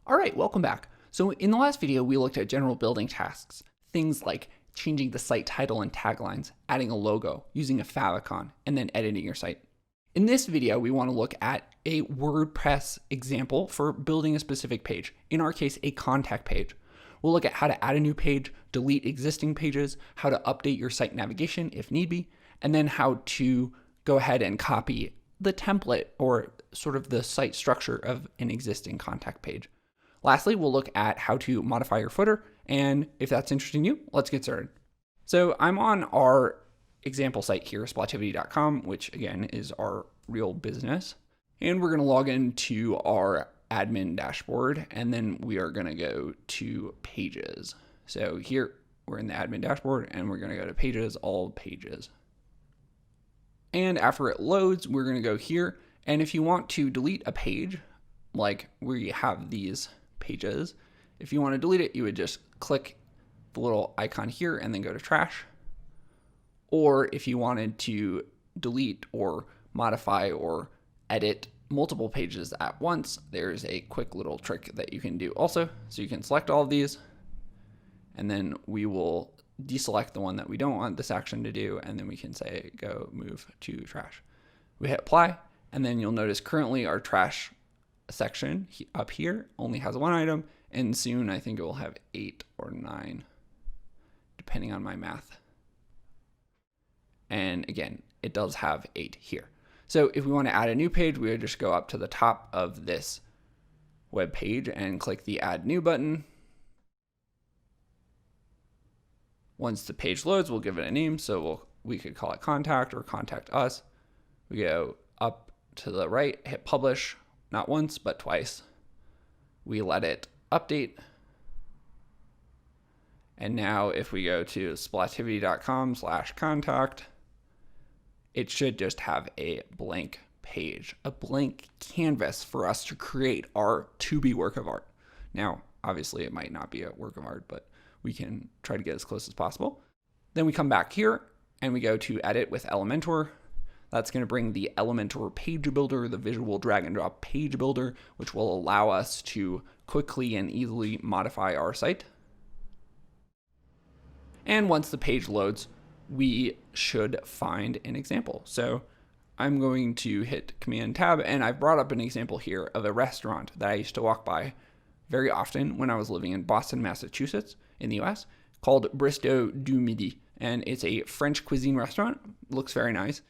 All right, welcome back. So in the last video, we looked at general building tasks, things like changing the site title and taglines, adding a logo, using a favicon, and then editing your site. In this video, we want to look at a WordPress example for building a specific page, in our case, a contact page. We'll look at how to add a new page, delete existing pages, how to update your site navigation if need be, and then how to go ahead and copy the template or sort of the site structure of an existing contact page. Lastly, we'll look at how to modify your footer, and if that's interesting to you, let's get started. So I'm on our example site here, splotivity.com, which again is our real business. And we're going to log into our admin dashboard, and then we are going to go to pages. So here we're in the admin dashboard, and we're going to go to pages, all pages. And after it loads, we're going to go here. And if you want to delete a page, like we have these pages, if you want to delete it, you would just click the little icon here and then go to trash. Or if you wanted to delete or modify or edit multiple pages at once, there's a quick little trick that you can do also. So you can select all of these, and then we will deselect the one that we don't want this action to do, and then we can say go move to trash. We hit apply, and then you'll notice currently our trash section up here only has one item, and soon I think it will have 8 or 9 depending on my math. And again, it does have 8 here. So if we want to add a new page, we would just go up to the top of this web page and click the add new button. Once the page loads, we'll give it a name. So we could call it contact or contact us. We go up to the right, hit publish, not once, but twice. We let it update. And now if we go to splotivity.com/contact, it should just have a blank page, a blank canvas for us to create our to-be work of art. Now, obviously it might not be a work of art, but we can try to get as close as possible. Then we come back here and we go to edit with Elementor. That's going to bring the Elementor page builder, the visual drag and drop page builder, which will allow us to quickly and easily modify our site. And once the page loads, we should find an example. So I'm going to hit Command Tab, and I've brought up an example here of a restaurant that I used to walk by very often when I was living in Boston, Massachusetts in the US, called Bristow du Midi. And it's a French cuisine restaurant. It looks very nice.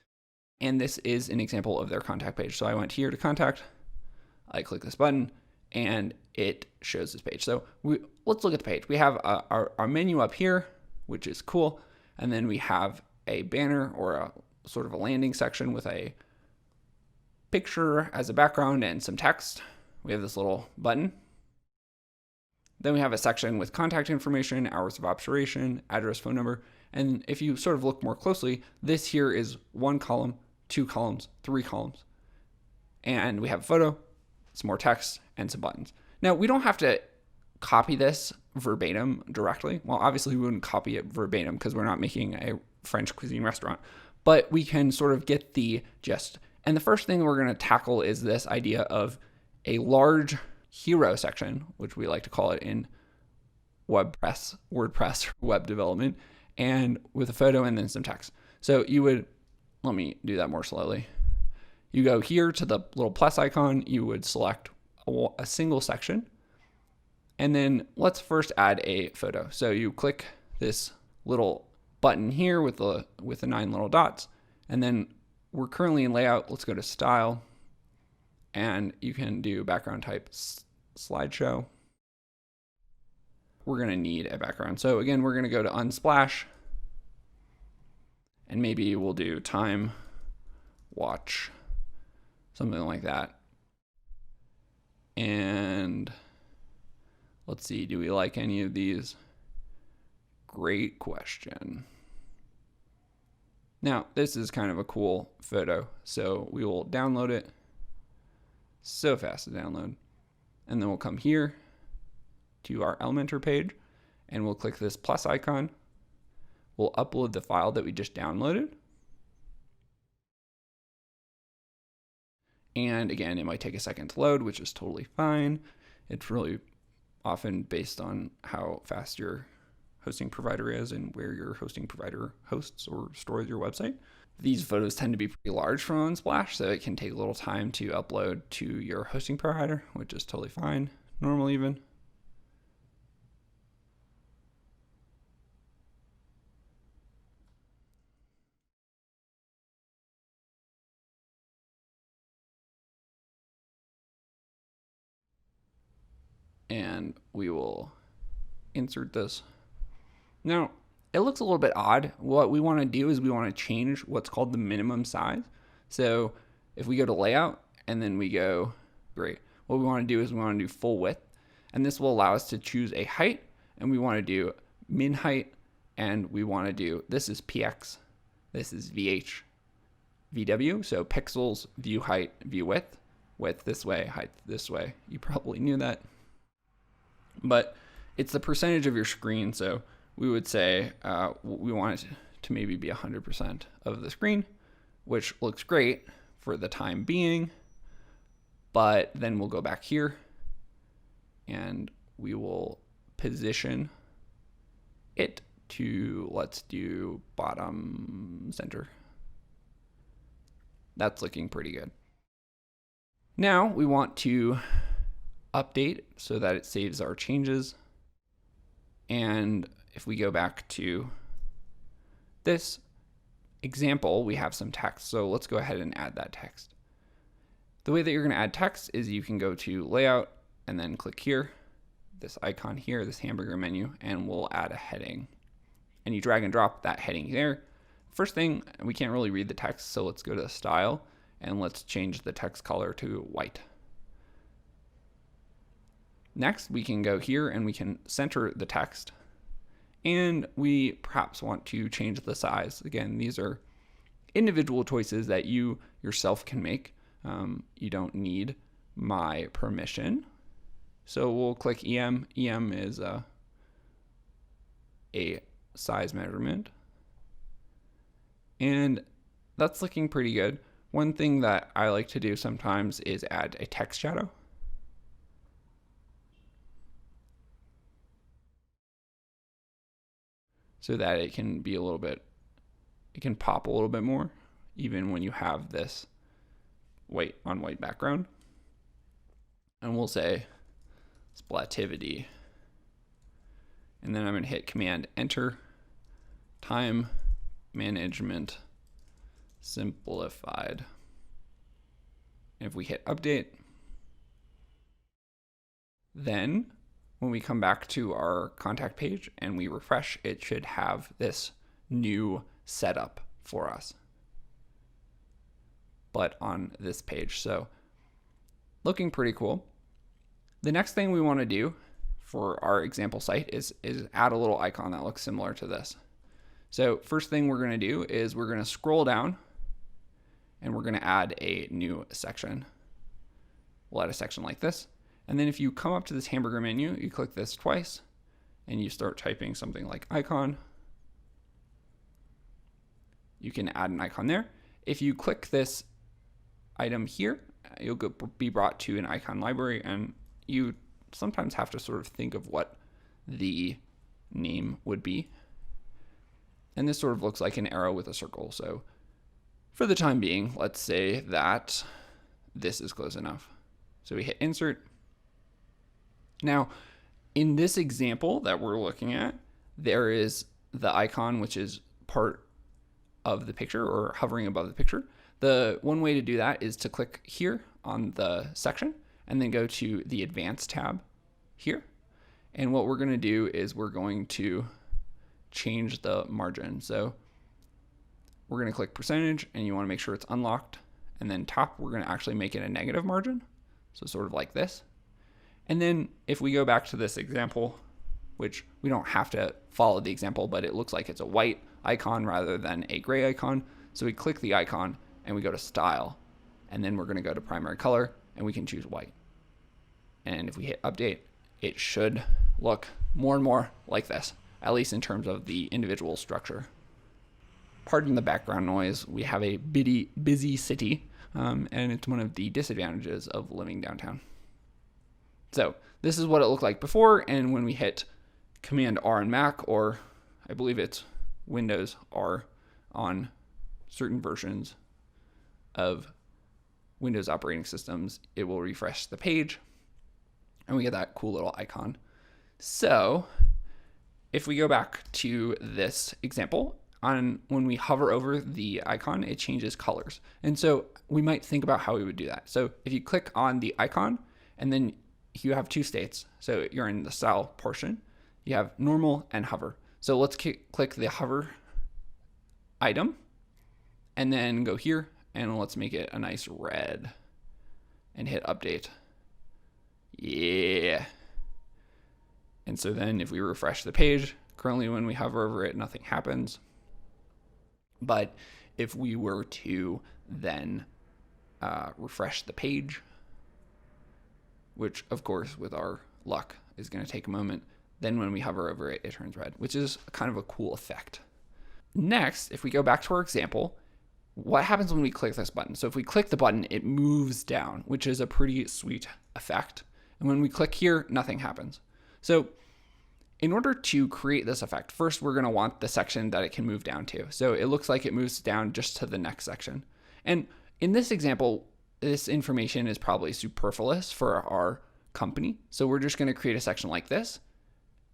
And this is an example of their contact page. So I went here to contact, I click this button, and it shows this page. So let's look at the page. We have our menu up here, which is cool. And then we have a banner or a sort of a landing section with a picture as a background and some text. We have this little button. Then we have a section with contact information, hours of operation, address, phone number. And if you sort of look more closely, this here is 1 column, 2 columns, 3 columns. And we have a photo, some more text, and some buttons. Now, we don't have to copy this verbatim directly. Well, obviously we wouldn't copy it verbatim because we're not making a French cuisine restaurant, but we can sort of get the gist. And the first thing we're going to tackle is this idea of a large hero section, which we like to call it in WordPress web development, and with a photo and then some text. So you would, let me do that more slowly. You go here to the little plus icon, you would select a single section, and then let's first add a photo. So you click this little button here with the 9 little dots, and then we're currently in layout. Let's go to style, and you can do background type slideshow. We're going to need a background. So again, we're going to go to unsplash, and maybe we'll do time watch, something like that. And let's see, do we like any of these? Great question. Now, this is kind of a cool photo, so we will download it. So fast to download. And then we'll come here to our Elementor page, and we'll click this plus icon. We'll upload the file that we just downloaded. And again, it might take a second to load, which is totally fine. It's really often based on how fast your hosting provider is and where your hosting provider hosts or stores your website. These photos tend to be pretty large from Unsplash, so it can take a little time to upload to your hosting provider, which is totally fine, normal even. And we will insert this. Now, it looks a little bit odd. What we want to do is we want to change what's called the minimum size. So if we go to layout and then we go, great. What we want to do is we want to do full width. And this will allow us to choose a height, and we want to do min height, and we want to do, this is px, this is vh, vw, so pixels, view height, view width, width this way, height this way. You probably knew that. But it's the percentage of your screen, so we would say we want it to maybe be 100% of the screen, which looks great for the time being, but then we'll go back here and we will position it to, let's do bottom center. That's looking pretty good. Now we want to update so that it saves our changes. And if we go back to this example, we have some text. So let's go ahead and add that text. The way that you're going to add text is you can go to layout and then click here, this icon here, this hamburger menu, and we'll add a heading. And you drag and drop that heading there. First thing, we can't really read the text, so let's go to style and let's change the text color to white. Next, we can go here and we can center the text, and we perhaps want to change the size. Again, these are individual choices that you yourself can make. You don't need my permission. So we'll click EM. EM is a size measurement, and that's looking pretty good. One thing that I like to do sometimes is add a text shadow. So that it can be a little bit, it can pop a little bit more, even when you have this white on white background. And we'll say splativity. And then I'm going to hit Command Enter. Time management simplified. And if we hit update, then when we come back to our contact page and we refresh, it should have this new setup for us, but on this page. So looking pretty cool. The next thing we want to do for our example site is add a little icon that looks similar to this. So first thing we're going to do is we're going to scroll down and we're going to add a new section. We'll add a section like this. And then if you come up to this hamburger menu, you click this twice and you start typing something like icon. You can add an icon there. If you click this item here, you'll be brought to an icon library, and you sometimes have to sort of think of what the name would be. And this sort of looks like an arrow with a circle. So for the time being, let's say that this is close enough. So we hit insert. Now, in this example that we're looking at, there is the icon, which is part of the picture or hovering above the picture. The one way to do that is to click here on the section and then go to the Advanced tab here. And what we're going to do is we're going to change the margin. So we're going to click percentage, and you want to make sure it's unlocked. And then top, we're going to actually make it a negative margin. So sort of like this. And then if we go back to this example, which we don't have to follow the example, but it looks like it's a white icon rather than a gray icon. So we click the icon and we go to style, and then we're going to go to primary color and we can choose white. And if we hit update, it should look more and more like this, at least in terms of the individual structure. Pardon the background noise. We have a busy city, and it's one of the disadvantages of living downtown. So this is what it looked like before, and when we hit Command R on Mac, or I believe it's Windows R on certain versions of Windows operating systems, it will refresh the page and we get that cool little icon. So if we go back to this example, when we hover over the icon, it changes colors. And so we might think about how we would do that. So if you click on the icon, and then you have two states. So you're in the style portion, you have normal and hover. So let's click the hover item and then go here and let's make it a nice red and hit update. Yeah. And so then if we refresh the page, currently when we hover over it, nothing happens. But if we were to then refresh the page, which of course with our luck is going to take a moment, then when we hover over it, it turns red, which is kind of a cool effect. Next, if we go back to our example, what happens when we click this button? So if we click the button, it moves down, which is a pretty sweet effect. And when we click here, nothing happens. So in order to create this effect, first we're going to want the section that it can move down to. So it looks like it moves down just to the next section. And in this example, this information is probably superfluous for our company. So we're just going to create a section like this.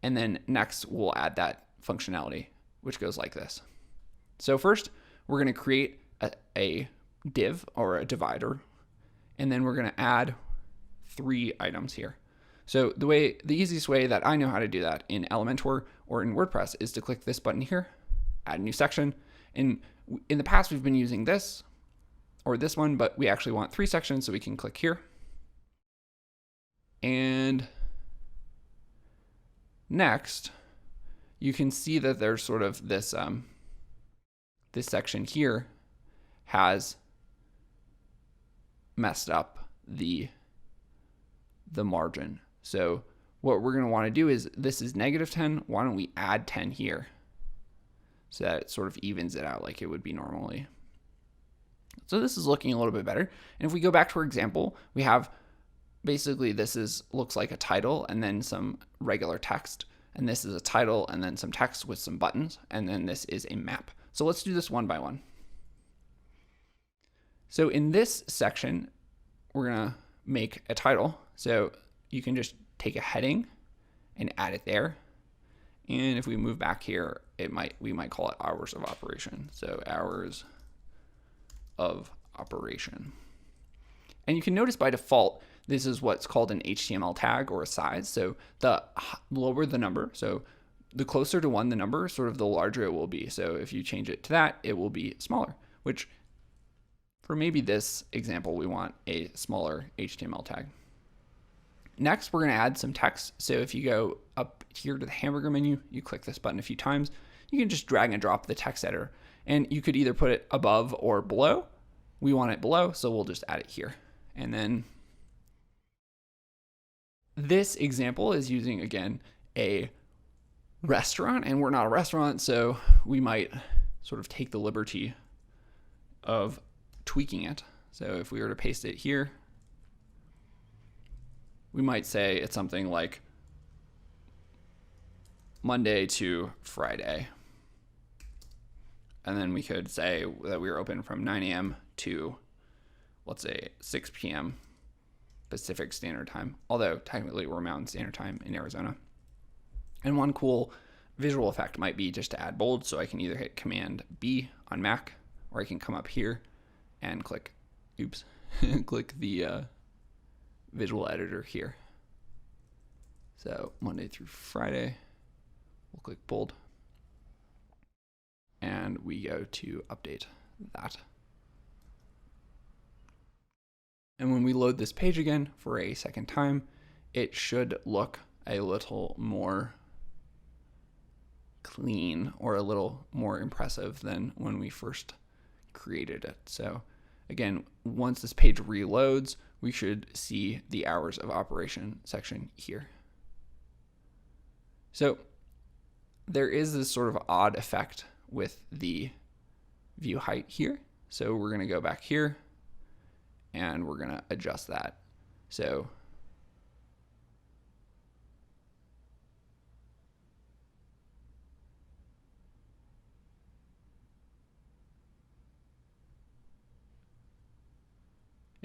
And then next we'll add that functionality, which goes like this. So first we're going to create a div or a divider, and then we're going to add 3 items here. So the easiest way that I know how to do that in Elementor or in WordPress is to click this button here, add a new section. And in the past, we've been using this or this one, but we actually want 3 sections, so we can click here. And next, you can see that there's sort of this, this section here has messed up the margin. So what we're going to want to do is, this is -10. Why don't we add 10 here so that it sort of evens it out like it would be normally. So this is looking a little bit better. And if we go back to our example, we have basically looks like a title and then some regular text. And this is a title and then some text with some buttons. And then this is a map. So let's do this one by one. So in this section, we're going to make a title. So you can just take a heading and add it there. And if we move back here, we might call it hours of operation. So hours of operation. And you can notice by default, this is what's called an HTML tag or a size. So the lower the number, so the closer to 1 the number, sort of the larger it will be. So if you change it to that, it will be smaller, which for maybe this example, we want a smaller HTML tag. Next, we're going to add some text. So if you go up here to the hamburger menu, you click this button a few times, you can just drag and drop the text editor. And you could either put it above or below. We want it below, so we'll just add it here. And then this example is using, again, a restaurant, and we're not a restaurant, so we might sort of take the liberty of tweaking it. So if we were to paste it here, we might say it's something like Monday to Friday. And then we could say that we were open from 9 a.m. to, let's say, 6 p.m. Pacific Standard Time, although technically we're Mountain Standard Time in Arizona. And one cool visual effect might be just to add bold. So I can either hit Command B on Mac, or I can come up here and click, click the visual editor here. So Monday through Friday, we'll click bold. And we go to update that. And when we load this page again for a second time, it should look a little more clean or a little more impressive than when we first created it. So again, once this page reloads, we should see the hours of operation section here. So there is this sort of odd effect with the view height here. So we're going to go back here and we're going to adjust that. So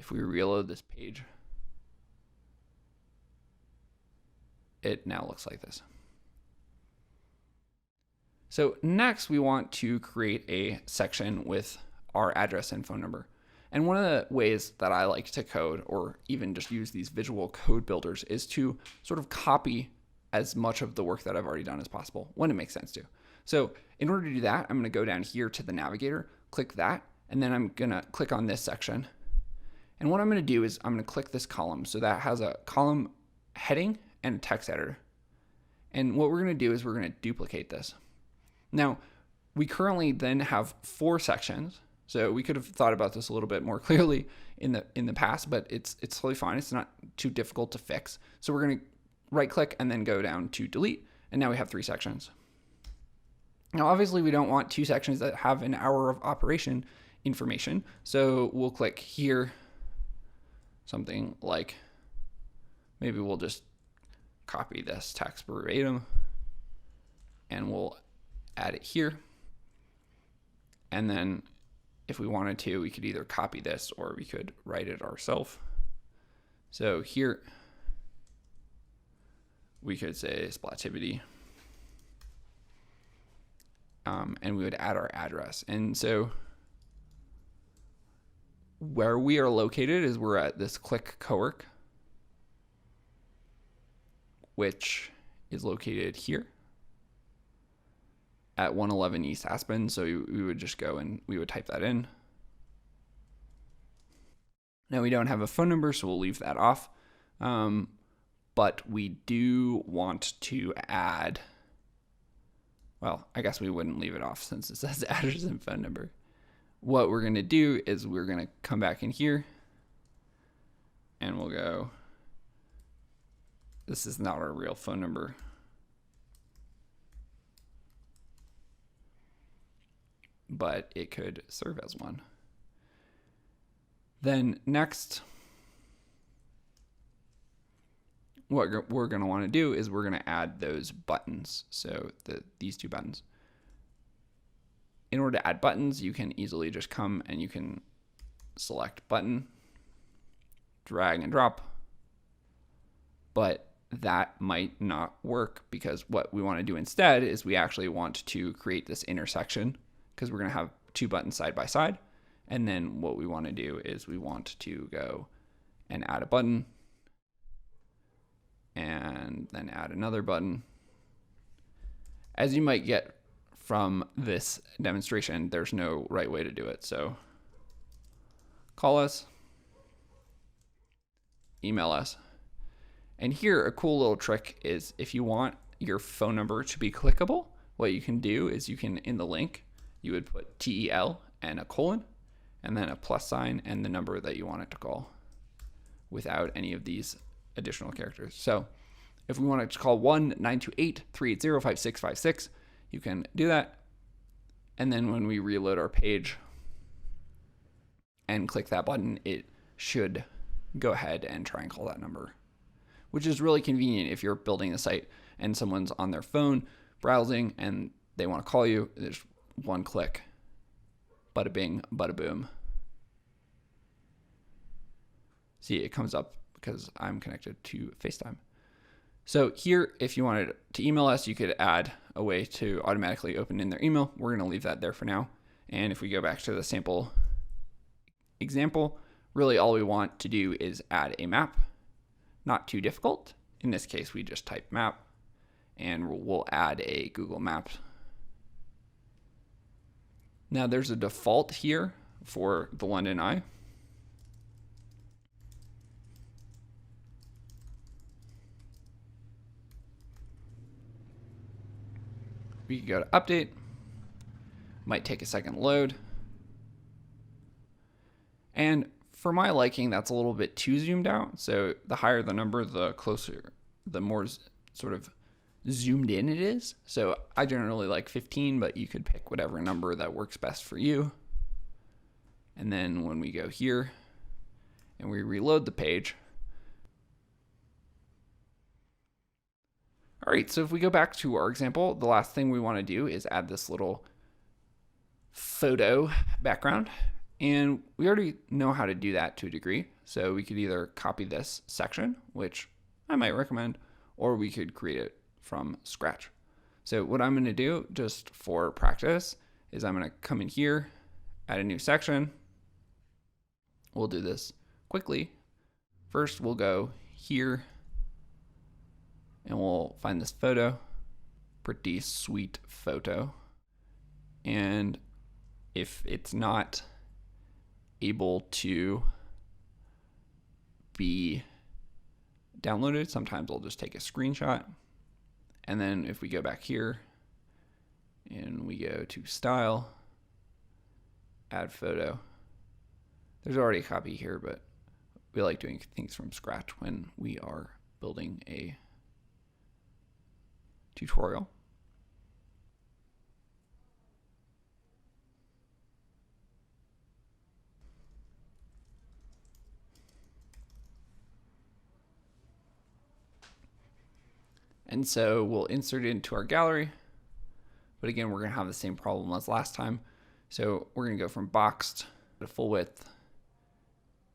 if we reload this page, it now looks like this. So next we want to create a section with our address and phone number. And one of the ways that I like to code, or even just use these visual code builders, is to sort of copy as much of the work that I've already done as possible when it makes sense to. So in order to do that, I'm going to go down here to the navigator, click that, and then I'm going to click on this section. And what I'm going to do is I'm going to click this column. So that has a column heading and a text editor. And what we're going to do is we're going to duplicate this. Now, we currently then have 4 sections. So we could have thought about this a little bit more clearly in the past, but it's totally fine. It's not too difficult to fix. So we're going to right click and then go down to delete. And now we have 3 sections. Now, obviously we don't want 2 sections that have an hour of operation information. So we'll click here, something like, maybe we'll just copy this text verbatim and we'll add it here. And then if we wanted to, we could either copy this or we could write it ourselves. So here we could say Splativity, and we would add our address. And so where we are located is we're at this click cowork, which is located here at 111 East Aspen. So we would just go and we would type that in. Now we don't have a phone number, so we'll leave that off. But we do want to add, well, I guess we wouldn't leave it off since it says address and phone number. What we're going to do is we're going to come back in here and we'll go, this is not our real phone number. But it could serve as one. Then next, what we're going to want to do is we're going to add those buttons. So these 2 buttons. In order to add buttons, you can easily just come and you can select button, drag and drop. But that might not work because what we want to do instead is we actually want to create this intersection, because we're going to have 2 buttons side by side. And then what we want to do is we want to go and add a button and then add another button. As you might get from this demonstration, there's no right way to do it. So call us, email us. And here, a cool little trick is if you want your phone number to be clickable, what you can do is you can, in the link, you would put TEL and a colon and then a plus sign and the number that you want it to call without any of these additional characters. So if we wanted to call 1-928-380-5656, you can do that. And then when we reload our page and click that button, it should go ahead and try and call that number, which is really convenient if you're building a site and someone's on their phone browsing and they want to call you. There's one click, bada bing, bada boom. See, it comes up because I'm connected to FaceTime. So here, if you wanted to email us, you could add a way to automatically open in their email. We're going to leave that there for now. And if we go back to the sample example, really all we want to do is add a map. Not too difficult. In this case, we just type map and we'll add a Google Maps. Now there's a default here for the London Eye. We can go to update. Might take a second to load. And for my liking, that's a little bit too zoomed out. So the higher the number, the closer, the more sort of zoomed in it is. So I generally like 15, but you could pick whatever number that works best for you. And then when we go here and we reload the page. All right, so if we go back to our example, the last thing we want to do is add this little photo background. And we already know how to do that to a degree. So we could either copy this section, which I might recommend, or we could create it from scratch. So what I'm going to do just for practice is I'm going to come in here, add a new section. We'll do this quickly. First, we'll go here and we'll find this photo, pretty sweet photo. And if it's not able to be downloaded, sometimes I'll just take a screenshot. And then if we go back here and we go to style, add photo, there's already a copy here, but we like doing things from scratch when we are building a tutorial. And so we'll insert it into our gallery. But again, we're going to have the same problem as last time. So we're going to go from boxed to full width,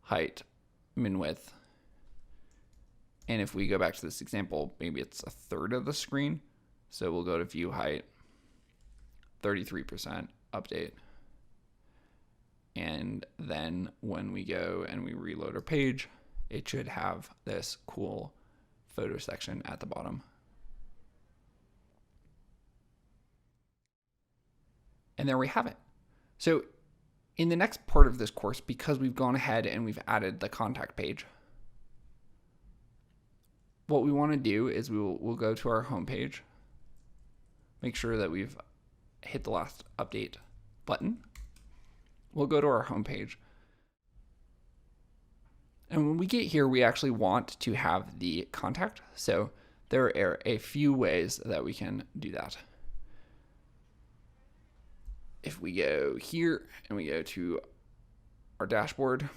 height, min width. And if we go back to this example, maybe it's a third of the screen. So we'll go to view height, 33%, update. And then when we go and we reload our page, it should have this cool photo section at the bottom. And there we have it. So in the next part of this course, because we've gone ahead and we've added the contact page, what we want to do is we'll go to our home page, make sure that we've hit the last update button. We'll go to our home page. And when we get here, we actually want to have the contact. So there are a few ways that we can do that. If we go here and we go to our dashboard,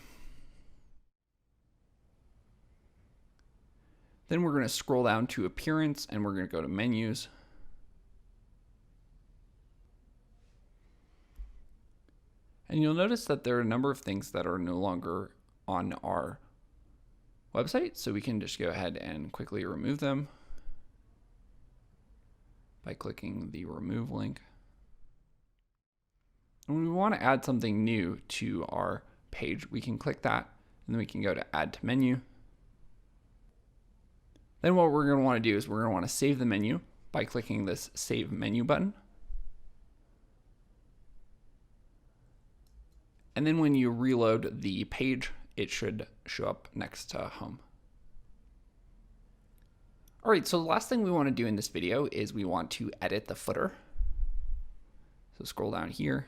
then we're going to scroll down to appearance and we're going to go to menus. And you'll notice that there are a number of things that are no longer on our website. So we can just go ahead and quickly remove them by clicking the remove link. And when we want to add something new to our page, we can click that and then we can go to add to menu. Then what we're going to want to do is we're going to want to save the menu by clicking this save menu button. And then when you reload the page, it should show up next to home. All right, so the last thing we want to do in this video is we want to edit the footer. So scroll down here.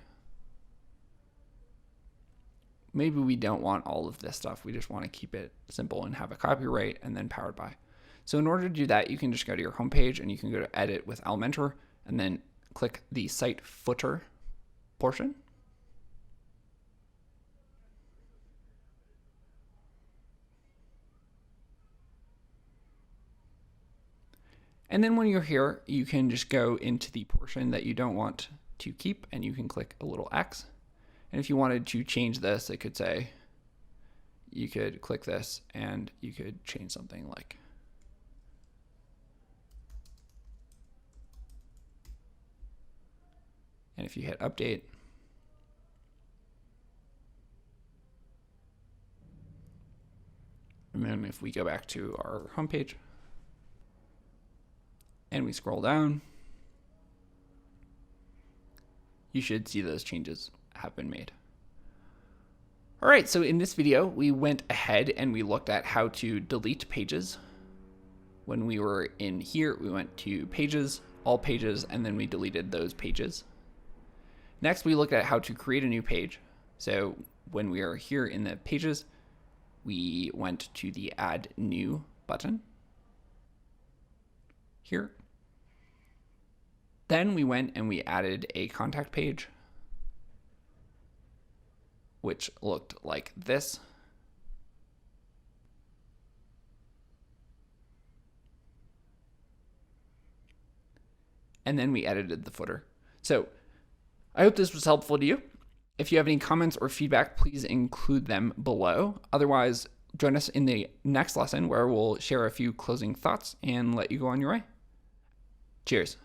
Maybe we don't want all of this stuff. We just want to keep it simple and have a copyright and then powered by. So in order to do that, you can just go to your home page and you can go to edit with Elementor and then click the site footer portion. And then when you're here, you can just go into the portion that you don't want to keep and you can click a little X. And if you wanted to change this, it could say, you could click this and you could change something like, and if you hit update, and then if we go back to our homepage and we scroll down, you should see those changes have been made. All right, so in this video, we went ahead and we looked at how to delete pages. When we were in here, we went to pages, all pages, and then we deleted those pages. Next, we looked at how to create a new page. So when we are here in the pages, we went to the add new button here. Then we went and we added a contact page, which looked like this. And then we edited the footer. So I hope this was helpful to you. If you have any comments or feedback, please include them below. Otherwise, join us in the next lesson where we'll share a few closing thoughts and let you go on your way. Cheers.